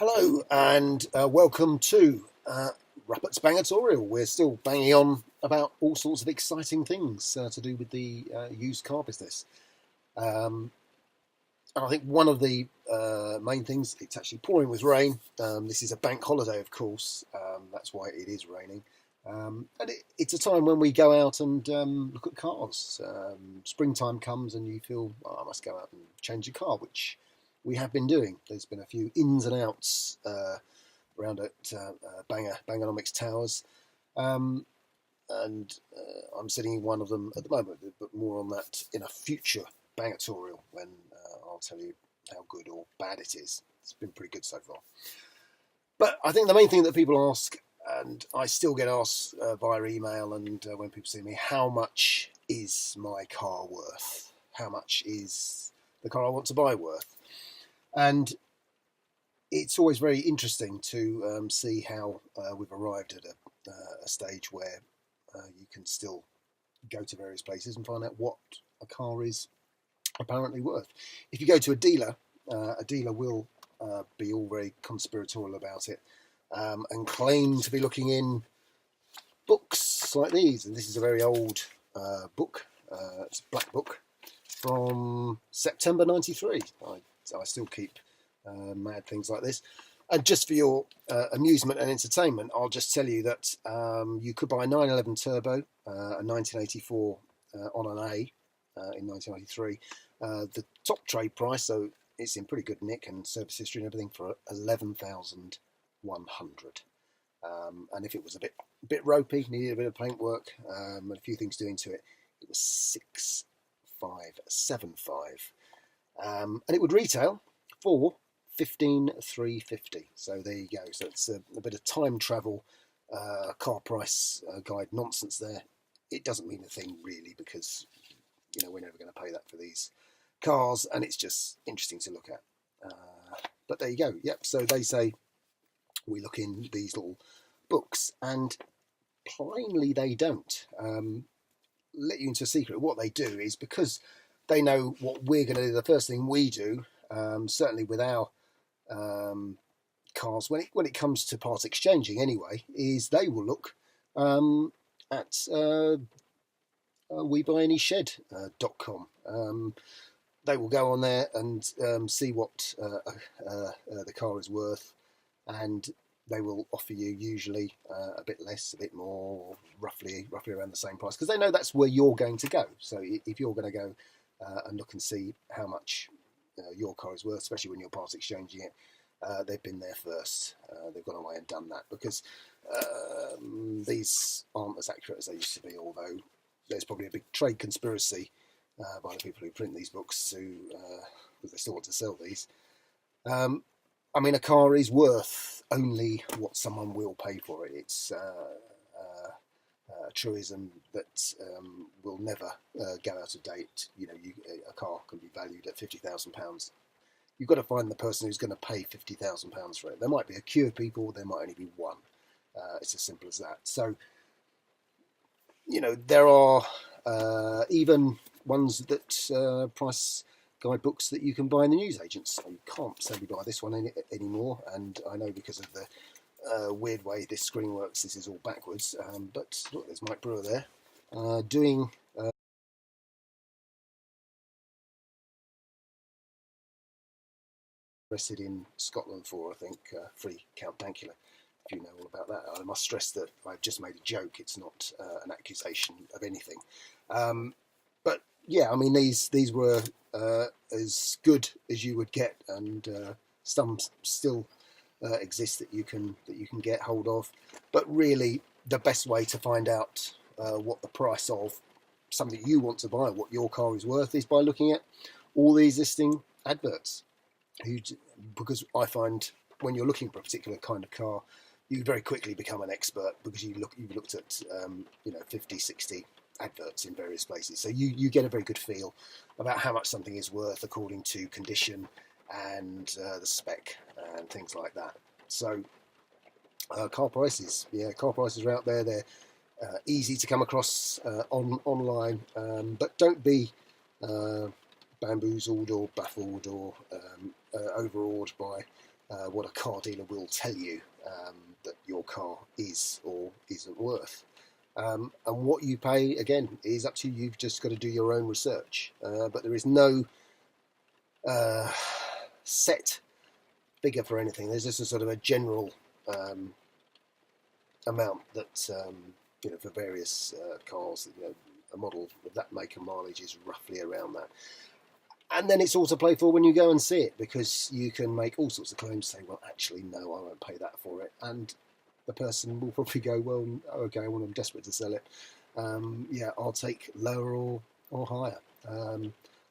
Hello and welcome to Ruppert's Bangertorial. We're still banging on about all sorts of exciting things to do with the used car business. And I think one of the main things, it's actually pouring with rain. This is a bank holiday, of course. That's why it is raining. And it's a time when we go out and look at cars. Springtime comes and you feel, oh, I must go out and change a car, which we have been doing. There's been a few ins and outs around at Bangernomics Towers. Um, and I'm sitting in one of them at the moment, but more on that in a future Bangertorial when I'll tell you how good or bad it is. It's been pretty good so far. But I think the main thing that people ask, and I still get asked via email and when people see me, how much is my car worth? How much is the car I want to buy worth? And it's always very interesting to see how we've arrived at a stage where you can still go to various places and find out what a car is apparently worth. If you go to a dealer will be all very conspiratorial about it and claim to be looking in books like these. And this is a very old book. It's a black book from September '93. I still keep mad things like this. And just for your amusement and entertainment, I'll just tell you that you could buy a 911 Turbo, a 1984 on an A in 1993. The top trade price, so it's in pretty good nick and service history and everything, for 11,100. And if it was a bit ropey, needed a bit of paintwork and a few things doing to it, it was 6,575. And it would retail for 15,350. So there you go. So it's a bit of time travel car price guide nonsense there. It doesn't mean a thing really, because we're never going to pay that for these cars, and it's just interesting to look at. But there you go. Yep. So they say we look in these little books, and plainly they don't let you into a secret. What they do is, because they know what we're going to do, the first thing we do, certainly with our cars, when it comes to part exchanging anyway, is they will look at WeBuyAnyShed.com. They will go on there and see what the car is worth, and they will offer you usually a bit less, a bit more, roughly around the same price, because they know that's where you're going to go. So if you're going to go and look and see how much your car is worth, especially when you're part exchanging it, they've been there first. They've gone away and done that, because these aren't as accurate as they used to be, although there's probably a big trade conspiracy by the people who print these books because they still want to sell these. I mean, a car is worth only what someone will pay for it. It's a truism that will never go out of date. A car can be valued at £50,000. You've got to find the person who's going to pay £50,000 for it. There might be a queue of people, there might only be one. It's as simple as that. So, there are even ones that price guidebooks that you can buy in the newsagents. So you can't sadly buy this one anymore, and I know because of the weird way this screen works, this is all backwards. But look, there's Mike Brewer there doing. Arrested in Scotland for, I think, free Count Dankula. If you know all about that, I must stress that I've just made a joke. It's not an accusation of anything. But yeah, I mean, these were as good as you would get, and some still exist that you can get hold of. But really, the best way to find out what the price of something you want to buy, what your car is worth, is by looking at all the existing adverts. Because I find when you're looking for a particular kind of car, you very quickly become an expert, because you've looked at 50, 60 adverts in various places. So you get a very good feel about how much something is worth according to condition and the spec and things like that. So car prices are out there. They're easy to come across online, but don't be bamboozled or baffled or overawed by what a car dealer will tell you that your car is or isn't worth. And what you pay, again, is up to you. You've just got to do your own research. But there is no set figure for anything. There's just a sort of a general amount that, for various cars, a model of that make and mileage is roughly around that. And then it's all to play for when you go and see it, because you can make all sorts of claims, say, well, actually, no, I won't pay that for it. And the person will probably go, well, okay, well, I'm desperate to sell it. I'll take lower or higher.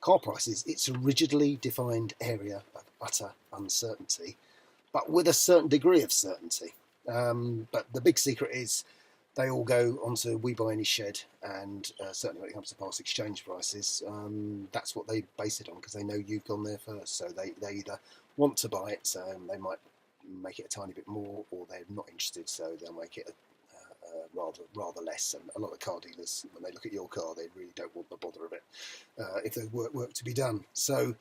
Car prices, it's a rigidly defined area of utter uncertainty, but with a certain degree of certainty. But the big secret is they all go onto We Buy Any Shed, and certainly when it comes to past exchange prices, that's what they base it on, because they know you've gone there first. So they either want to buy it, so they might make it a tiny bit more, or they're not interested, so they'll make it rather less. And a lot of car dealers, when they look at your car, they really don't want the bother of it if there's work to be done. So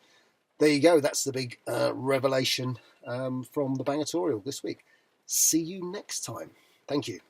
there you go. That's the big revelation from the Bangertorial this week. See you next time. Thank you.